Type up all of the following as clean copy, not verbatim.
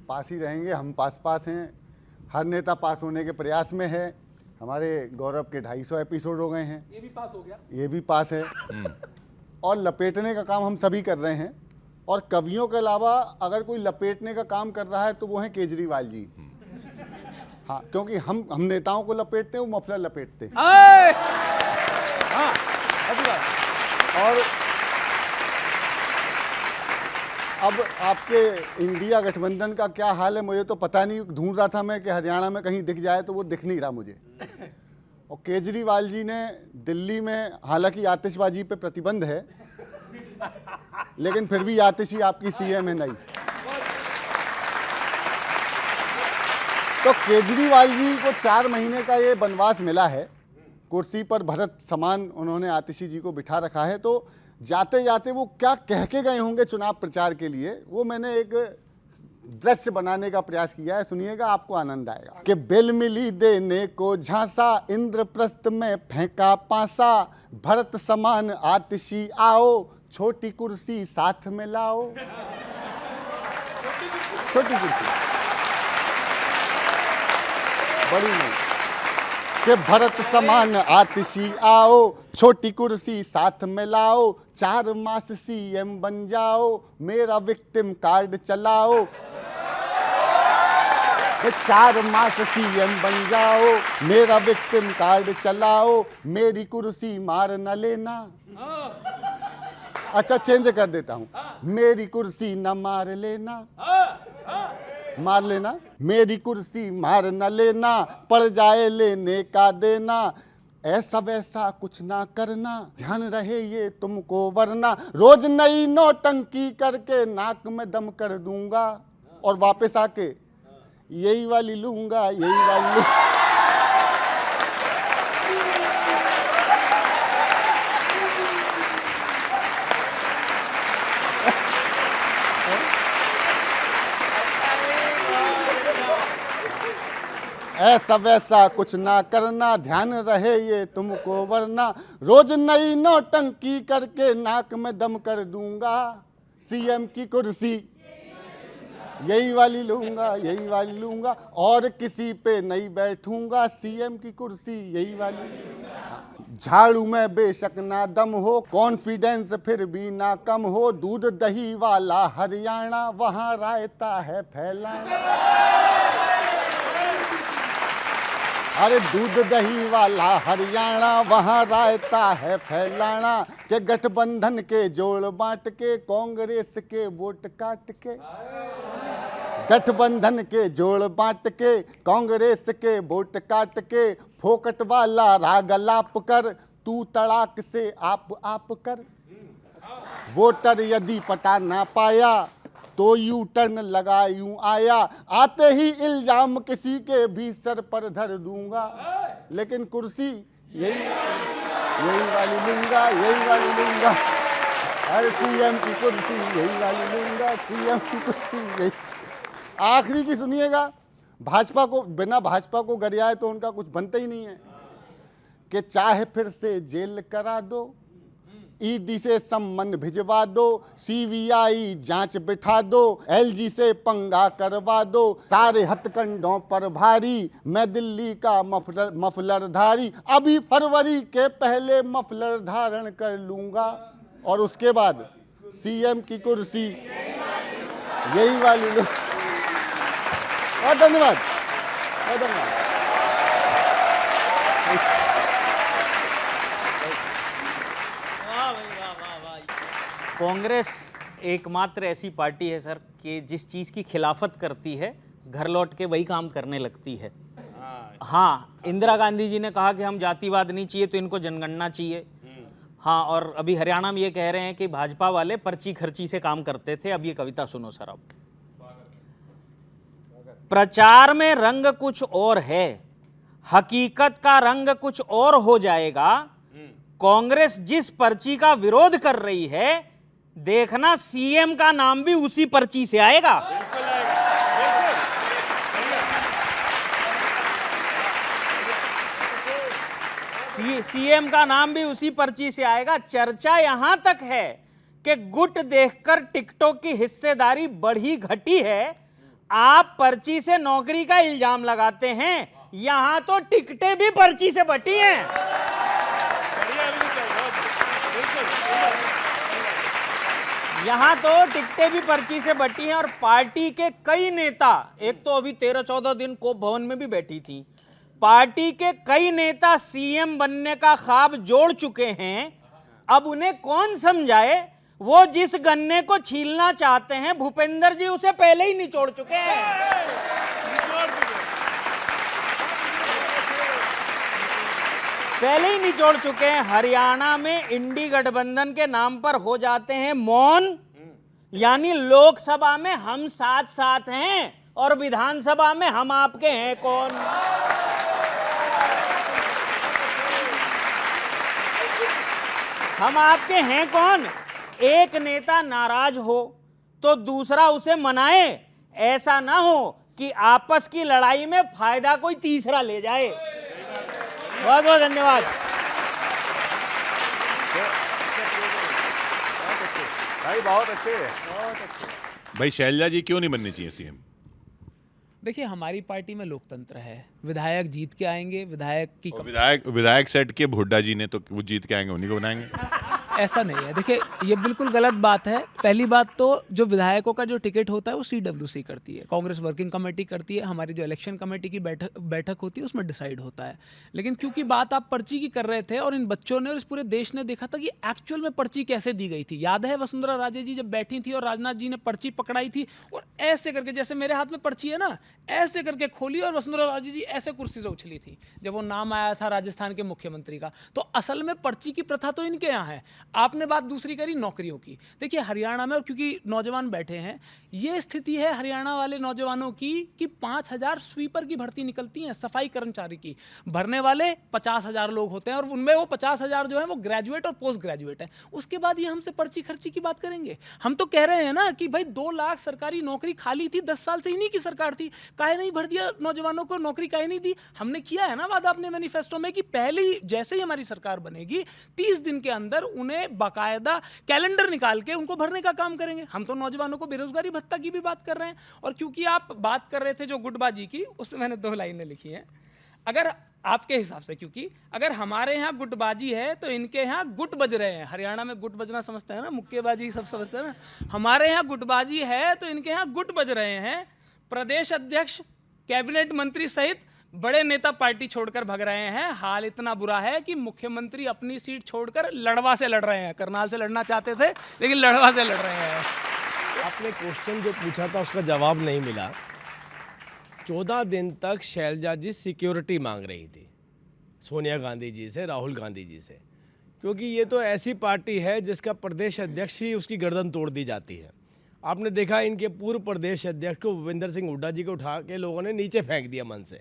पास ही रहेंगे। हम पास हैं, हर नेता पास होने के प्रयास में है। हमारे गौरव के 250 एपिसोड हो गए हैं, ये भी पास हो गया, ये भी पास है। और लपेटने का काम हम सभी कर रहे हैं। और कवियों के अलावा अगर कोई लपेटने का काम कर रहा है तो वो है केजरीवाल जी। हाँ, क्योंकि हम नेताओं को लपेटते हैं, वो मफलर लपेटते हैं। हाँ, और अब आपके इंडिया गठबंधन का क्या हाल है मुझे तो पता नहीं। ढूंढ रहा था मैं कि हरियाणा में कहीं दिख जाए, तो वो दिख नहीं रहा मुझे। और केजरीवाल जी ने दिल्ली में, हालांकि आतिशबाजी पे प्रतिबंध है, लेकिन फिर भी आतिशी आपकी सीएम है नहीं। तो केजरीवाल जी को 4 महीने का ये वनवास मिला है, कुर्सी पर भरत समान उन्होंने आतिशी जी को बिठा रखा है। तो जाते जाते वो क्या कह के गए होंगे चुनाव प्रचार के लिए, वो मैंने एक दृश्य बनाने का प्रयास किया है। सुनिएगा, आपको आनंद आएगा। कि बिल मिली देने को झांसा, इंद्रप्रस्थ में फेंका पासा, भरत समान आतिशी आओ, छोटी कुर्सी साथ में लाओ। छोटी कुर्सी, बड़ी नहीं। कि भरत समान आतिशी आओ, छोटी कुर्सी साथ में लाओ, 4 मास सीएम बन जाओ, मेरा विक्टिम कार्ड चलाओ। 4 मास सीएम बन जाओ, मेरा विक्टिम कार्ड चलाओ, मेरी कुर्सी मार न लेना। अच्छा, चेंज कर देता हूं, मेरी कुर्सी न मार लेना। मार लेना, मेरी कुर्सी मार न लेना, पड़ जाए लेने का देना, ऐसा वैसा कुछ ना करना, ध्यान रहे ये तुमको वरना, रोज नई नौटंकी करके नाक में दम कर दूंगा, और वापस आके यही वाली लूंगा, यही वाली लूंगा। ऐसा वैसा कुछ ना करना, ध्यान रहे ये तुमको वरना, रोज नई नौटंकी करके नाक में दम कर दूंगा, सीएम की कुर्सी यही वाली लूंगा, यही वाली लूंगा, और किसी पे नहीं बैठूंगा, सीएम की कुर्सी यही वाली। झाड़ू में बेशक ना दम हो, कॉन्फिडेंस फिर भी ना कम हो, दूध दही वाला हरियाणा, वहां रायता है फैलाना। अरे दूध दही वाला हरियाणा, वहां रायता है फैलाना, के गठबंधन के जोड़ बांट के, कांग्रेस के वोट काट के। गठबंधन के जोड़ बांट के, कांग्रेस के वोट काट के, फोकट वाला राग लाप कर, तू तड़ाक से आप कर। वोटर यदि पटा ना पाया, तो यू टर्न लगा यूं आया, आते ही इल्जाम किसी के भी सर पर धर दूंगा, लेकिन कुर्सी यही वाली लूंगा, यही वाली लूंगा। अरे सीएम की कुर्सी यही वाली लूंगा, सीएम की कुर्सी यही। आखिरी की सुनिएगा, भाजपा को, बिना भाजपा को गरियाए तो उनका कुछ बनता ही नहीं है। कि चाहे फिर से जेल करा दो, ईडी से सम्मन भिजवा दो, सीबीआई जांच बिठा दो, एलजी से पंगा करवा दो, सारे हथकंडों पर भारी, मैं दिल्ली का मफलरधारी, अभी फरवरी के पहले मफलर धारण कर लूंगा, और उसके बाद सीएम की कुर्सी यही वाली लो। और धन्यवाद, और धन्यवाद। कांग्रेस एकमात्र ऐसी पार्टी है सर कि जिस चीज़ की खिलाफत करती है, घर लौट के वही काम करने लगती है। हाँ, इंदिरा गांधी जी ने कहा कि हम जातिवाद नहीं चाहिए, तो इनको जनगणना चाहिए। हाँ, और अभी हरियाणा में ये कह रहे हैं कि भाजपा वाले पर्ची खर्ची से काम करते थे। अब ये कविता सुनो सर। अब प्रचार में रंग कुछ और है, हकीकत का रंग कुछ और हो जाएगा। कांग्रेस जिस पर्ची का विरोध कर रही है, देखना सीएम का नाम भी उसी पर्ची से आएगा। सीएम का नाम भी उसी पर्ची से आएगा। चर्चा यहां तक है कि गुट देखकर टिकटों की हिस्सेदारी बढ़ी घटी है। आप पर्ची से नौकरी का इल्जाम लगाते हैं, यहां तो टिकटें भी पर्ची से बटी हैं। यहां तो टिकटें भी पर्ची से बटी हैं और पार्टी के कई नेता, एक तो अभी 13-14 दिन कोप भवन में भी बैठी थी, पार्टी के कई नेता सीएम बनने का ख्वाब जोड़ चुके हैं। अब उन्हें कौन समझाए, वो जिस गन्ने को छीलना चाहते हैं भूपेंद्र जी उसे पहले ही निचोड़ चुके हैं। पहले ही निचोड़ चुके हैं। हरियाणा में इंडी गठबंधन के नाम पर हो जाते हैं मौन, यानी लोकसभा में हम साथ साथ हैं और विधानसभा में हम आपके हैं कौन। हम आपके हैं कौन। एक नेता नाराज हो तो दूसरा उसे मनाए, ऐसा ना हो कि आपस की लड़ाई में फायदा कोई तीसरा ले जाए। बहुत बहुत धन्यवाद। भाई बहुत अच्छे। भाई शैलजा जी क्यों नहीं बननी चाहिए सीएम? देखिए, हमारी पार्टी में लोकतंत्र है, विधायक जीत के आएंगे, विधायक की विधायक सेट के हुड्डा जी ने तो वो जीत के आएंगे, उन्हीं को बनाएंगे। ऐसा नहीं है। देखिए, ये बिल्कुल गलत बात है। पहली बात तो जो विधायकों का जो टिकट होता है वो CWC करती है, कांग्रेस वर्किंग कमेटी करती है, हमारी जो इलेक्शन कमेटी की बैठक होती है उसमें डिसाइड होता है। लेकिन क्योंकि बात आप पर्ची की कर रहे थे और इन बच्चों ने और इस पूरे देश ने देखा था कि एक्चुअल में पर्ची कैसे दी गई थी। याद है वसुंधरा राजे जी जब बैठी थी और राजनाथ जी ने पर्ची पकड़ाई थी और ऐसे करके, जैसे मेरे हाथ में पर्ची है ना, ऐसे करके खोली और वसुंधरा राजे जी ऐसे कुर्सी से उछली थी जब वो नाम आया था राजस्थान के मुख्यमंत्री का। तो असल में पर्ची की प्रथा तो इनके यहाँ है। आपने बात दूसरी करी नौकरियों की। देखिए, हरियाणा में, और क्योंकि नौजवान बैठे हैं, ये स्थिति है हरियाणा वाले नौजवानों की कि 5,000 स्वीपर की भर्ती निकलती है, सफाई कर्मचारी की। भरने वाले 50,000 लोग होते हैं और उनमें वो 50,000 जो है वो ग्रेजुएट और पोस्ट ग्रेजुएट है। उसके बाद ये हमसे पर्ची खर्ची की बात करेंगे। हम तो कह रहे हैं ना कि भाई 2 लाख सरकारी नौकरी खाली थी, 10 साल से इन्हीं की सरकार थी, काहे नहीं भर दिया नौजवानों को, नौकरी काहे नहीं दी। हमने किया है ना वादा अपने मैनिफेस्टो में कि पहले जैसे ही हमारी सरकार बनेगी 30 दिन के अंदर उन्हें बाकायदा कैलेंडर निकाल के उनको भरने का काम करेंगे। हम तो नौजवानों को बेरोजगारी भत्ता की भी बात कर रहे हैं। और क्योंकि आप बात कर रहे थे जो गुटबाजी की, उसमें मैंने 2 लाइनें लिखी हैं। अगर आपके हिसाब से, क्योंकि अगर हमारे यहाँ गुटबाजी है तो इनके यहाँ गुट बज रहे हैं। हरियाणा में गुट बजना समझते हैं ना, मुक्केबाजी सब समझते हैं ना। हमारे यहाँ गुटबाजी है तो इनके यहाँ गुट बज रहे हैं। प्रदेश अध्यक्ष, कैबिनेट मंत्री सहित बड़े नेता पार्टी छोड़कर भग रहे हैं। हाल इतना बुरा है कि मुख्यमंत्री अपनी सीट छोड़कर लड़वा से लड़ रहे हैं। करनाल से लड़ना चाहते थे लेकिन लड़वा से लड़ रहे हैं। आपने क्वेश्चन जो पूछा था उसका जवाब नहीं मिला। 14 दिन तक शैलजा जी सिक्योरिटी मांग रही थी सोनिया गांधी जी से, राहुल गांधी जी से, क्योंकि ये तो ऐसी पार्टी है जिसका प्रदेश अध्यक्ष ही उसकी गर्दन तोड़ दी जाती है। आपने देखा इनके पूर्व प्रदेश अध्यक्ष को, भूपेंद्र सिंह हुड्डा जी को उठा के लोगों ने नीचे फेंक दिया मन से,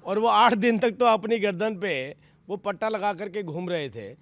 और वो 8 दिन तक तो अपनी गर्दन पे वो पट्टा लगा करके घूम रहे थे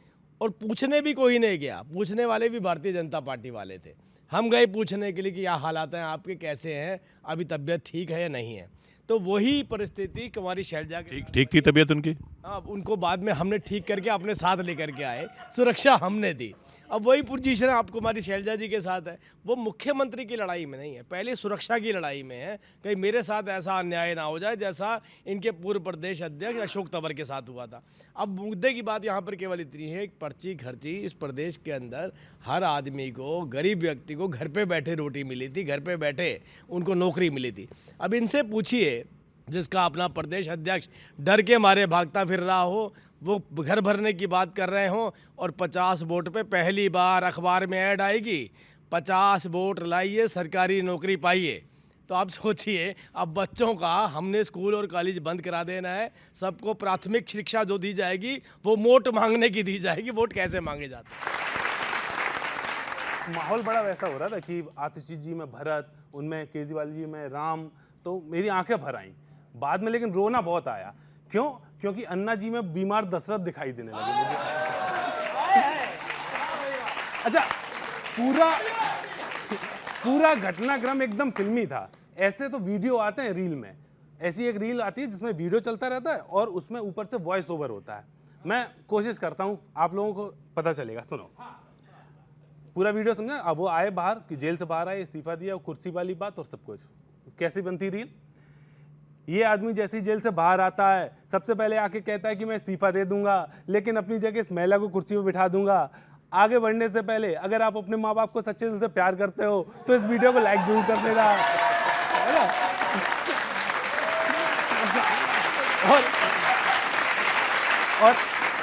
और पूछने भी कोई नहीं गया। पूछने वाले भी भारतीय जनता पार्टी वाले थे। हम गए पूछने के लिए कि क्या हालात हैं आपके, कैसे हैं, अभी तबीयत ठीक है या नहीं है। तो वही परिस्थिति कुमारी शैलजा की ठीक थी तबीयत उनकी। हाँ, उनको बाद में हमने ठीक करके अपने साथ लेकर के आए, सुरक्षा हमने दी। अब वही पोजीशन आप कुमारी शैलजा जी के साथ है। वो मुख्यमंत्री की लड़ाई में नहीं है, पहले सुरक्षा की लड़ाई में है। कहीं मेरे साथ ऐसा अन्याय ना हो जाए जैसा इनके पूर्व प्रदेश अध्यक्ष अशोक तंवर के साथ हुआ था। अब मुद्दे की बात यहाँ पर केवल इतनी है, पर्ची खर्ची इस प्रदेश के अंदर हर आदमी को, गरीब व्यक्ति को घर पे बैठे रोटी मिली थी, घर पे बैठे उनको नौकरी मिली थी। अब इनसे पूछिए, जिसका अपना प्रदेश अध्यक्ष डर के मारे भागता फिर रहा हो, वो घर भरने की बात कर रहे हो और 50 वोट पे पहली बार अखबार में ऐड आएगी, 50 वोट लाइए सरकारी नौकरी पाइए। तो आप सोचिए, अब बच्चों का हमने स्कूल और कॉलेज बंद करा देना है, सबको प्राथमिक शिक्षा जो दी जाएगी वो वोट मांगने की दी जाएगी। वोट कैसे मांगे जाते हैं? माहौल बड़ा वैसा हो रहा था कि आतिशी जी में भरत, उनमें केजरीवाल जी में राम, तो मेरी आंखें भर आईं बाद में, लेकिन रोना बहुत आया। क्यों? क्योंकि अन्ना जी में बीमार दशरथ दिखाई देने लगे मुझे। अच्छा, पूरा घटनाक्रम एकदम फिल्मी था। ऐसे तो वीडियो आते हैं रील में, ऐसी एक रील आती है जिसमें वीडियो चलता रहता है और उसमें ऊपर से वॉइस ओवर होता है। मैं कोशिश करता हूं, आप लोगों को पता चलेगा। सुनो पूरा वीडियो, समझा? अब वो आए बाहर कि जेल से बाहर आए, इस्तीफा दिया, कुर्सी वाली बात और सब कुछ। कैसी बनती रील? ये आदमी जैसी जेल से बाहर आता है सबसे पहले आके कहता है कि मैं इस्तीफा दे दूंगा, लेकिन अपनी जगह इस महिला को कुर्सी पर बिठा दूंगा। आगे बढ़ने से पहले अगर आप अपने माँ बाप को सच्चे दिल से प्यार करते हो तो इस वीडियो को लाइक जरूर कर देना, है ना?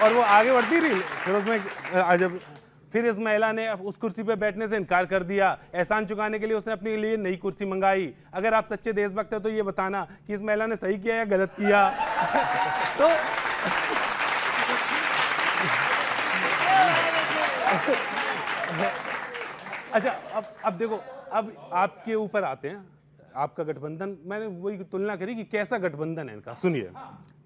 और वो आगे बढ़ती रही, फिर उसमें जब फिर इस महिला ने उस कुर्सी पे बैठने से इनकार कर दिया। एहसान चुकाने के लिए उसने अपने लिए नई कुर्सी मंगाई। अगर आप सच्चे देशभक्त हैं तो ये बताना कि इस महिला ने सही किया या गलत किया। तो अच्छा, अब देखो, अब आपके ऊपर आते हैं। आपका गठबंधन, मैंने वही तुलना करी कि कैसा गठबंधन है इनका। सुनिए,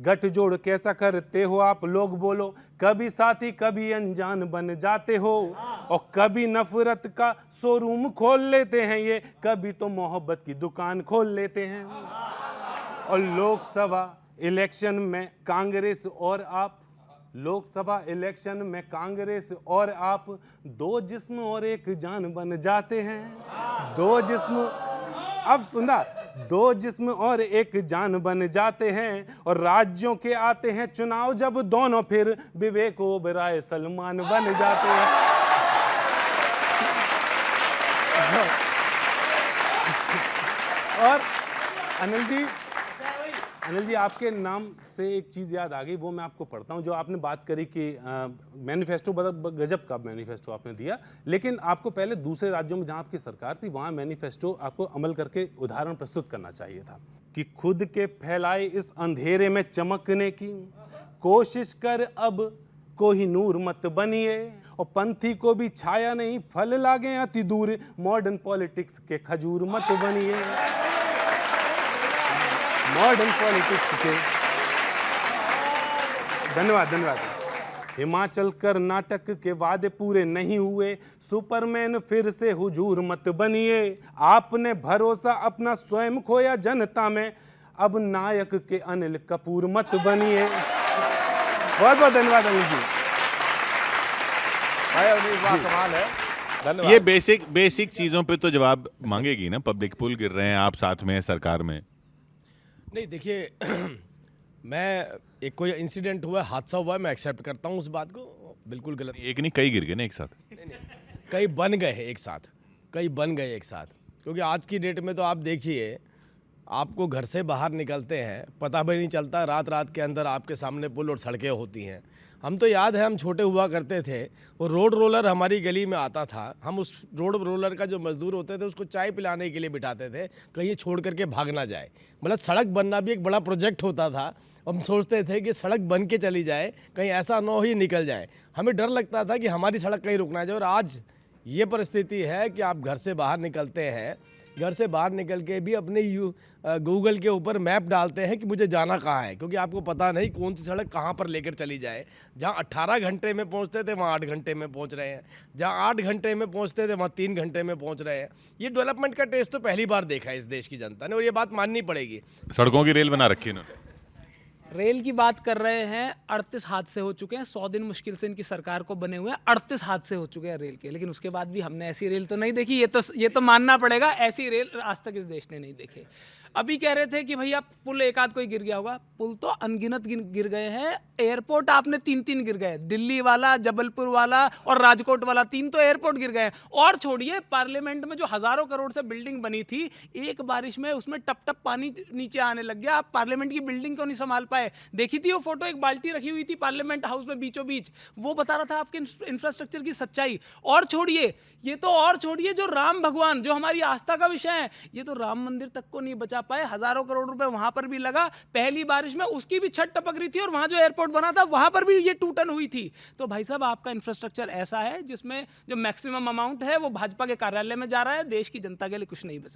गठजोड़ कैसा करते हो आप लोग बोलो, कभी साथी कभी अनजान बन जाते हो, और कभी नफरत का शोरूम खोल लेते हैं ये, कभी तो मोहब्बत की दुकान खोल लेते हैं। और लोकसभा इलेक्शन में कांग्रेस और आप, लोकसभा इलेक्शन में कांग्रेस और आप दो जिस्म और एक जान बन जाते हैं। दो जिस्म, अब सुना, दो जिस्म और एक जान बन जाते हैं। और राज्यों के आते हैं चुनाव जब दोनों, फिर विवेक ओबराय सलमान बन जाते हैं। और अनिल जी आपके नाम से एक चीज़ याद आ गई, वो मैं आपको पढ़ता हूँ। जो आपने बात करी कि मैनिफेस्टो, गजब का मैनिफेस्टो आपने दिया, लेकिन आपको पहले दूसरे राज्यों में जहाँ आपकी सरकार थी वहाँ मैनिफेस्टो आपको अमल करके उदाहरण प्रस्तुत करना चाहिए था कि खुद के फैलाए इस अंधेरे में चमकने की कोशिश कर, अब कोई नूर मत बनिए, और पंथी को भी छाया नहीं फल लागे अति दूर, मॉडर्न पॉलिटिक्स के खजूर मत बनिए। मॉडर्न पॉलिटिक्स के, धन्यवाद। हिमाचल कर्नाटक के वादे पूरे नहीं हुए, सुपरमैन फिर से हुजूर मत बनिए। आपने भरोसा अपना स्वयं खोया जनता में, अब नायक के अनिल कपूर मत बनिए। बहुत बहुत धन्यवाद अनिल जी। कमाल है, धन्यवाद। ये बेसिक चीजों पे तो जवाब मांगेगी ना। पब्लिक पुल गिर रहे हैं, आप साथ में सरकार में। नहीं देखिए, मैं एक कोई इंसिडेंट हुआ, हादसा हुआ, मैं एक्सेप्ट करता हूँ उस बात को, बिल्कुल गलत। एक नहीं, कई गिर गए ना एक साथ। कई बन गए एक साथ, क्योंकि आज की डेट में तो आप देखिए, आपको घर से बाहर निकलते हैं पता भी नहीं चलता, रात के अंदर आपके सामने पुल और सड़कें होती हैं। हम तो याद है, हम छोटे हुआ करते थे, वो रोड रोलर हमारी गली में आता था, हम उस रोड रोलर का जो मजदूर होते थे उसको चाय पिलाने के लिए बिठाते थे, कहीं छोड़ करके भाग ना जाए। मतलब सड़क बनना भी एक बड़ा प्रोजेक्ट होता था। हम सोचते थे कि सड़क बन के चली जाए, कहीं ऐसा ना हो ही निकल जाए। हमें डर लगता था कि हमारी सड़क कहीं रुक ना जाए। और आज ये परिस्थिति है कि आप घर से बाहर निकलते हैं, घर से बाहर निकल के भी अपने गूगल के ऊपर मैप डालते हैं कि मुझे जाना कहाँ है, क्योंकि आपको पता नहीं कौन सी सड़क कहाँ पर लेकर चली जाए। जहाँ 18 घंटे में पहुँचते थे वहाँ 8 घंटे में पहुँच रहे हैं, जहाँ 8 घंटे में पहुँचते थे वहाँ 3 घंटे में पहुँच रहे हैं। ये डेवलपमेंट का टेस्ट तो पहली बार देखा है इस देश की जनता ने, और ये बात माननी पड़ेगी। सड़कों की रेल बना रखी है इन्होंने। रेल की बात कर रहे हैं, 38 हादसे हो चुके हैं। 100 दिन मुश्किल से इनकी सरकार को बने हुए हैं, 38 हादसे हो चुके हैं रेल के। लेकिन उसके बाद भी हमने ऐसी रेल तो नहीं देखी। ये तो मानना पड़ेगा, ऐसी रेल आज तक इस देश ने नहीं देखी। अभी कह रहे थे कि भैया पुल एक आध कोई गिर गया होगा, पुल तो अनगिनत गिर गए हैं। एयरपोर्ट आपने 3 गिर गए, दिल्ली वाला, जबलपुर वाला और राजकोट वाला, 3 तो एयरपोर्ट गिर गए। और छोड़िए, पार्लियामेंट में जो हजारों करोड़ से बिल्डिंग बनी थी, एक बारिश में उसमें टप टप पानी नीचे आने लग गया। आप पार्लियामेंट की बिल्डिंग क्यों नहीं संभाल पाए? देखी थी वो फोटो, एक बाल्टी रखी हुई थी पार्लियामेंट हाउस में बीचों बीच, वो बता रहा था आपके इंफ्रास्ट्रक्चर की सच्चाई। और छोड़िए जो राम भगवान, जो हमारी आस्था का विषय है, ये तो राम मंदिर तक को नहीं बचा पाए। हजारों करोड़ रुपए वहां पर भी लगा, पहली बारिश में उसकी भी छत टपक रही थी, और वहां जो एयरपोर्ट बना था वहां पर भी ये टूटन हुई थी। तो भाई साहब, आपका इंफ्रास्ट्रक्चर ऐसा है जिसमें जो मैक्सिमम अमाउंट है वो भाजपा के कार्यालय में जा रहा है, देश की जनता के लिए कुछ नहीं बचा।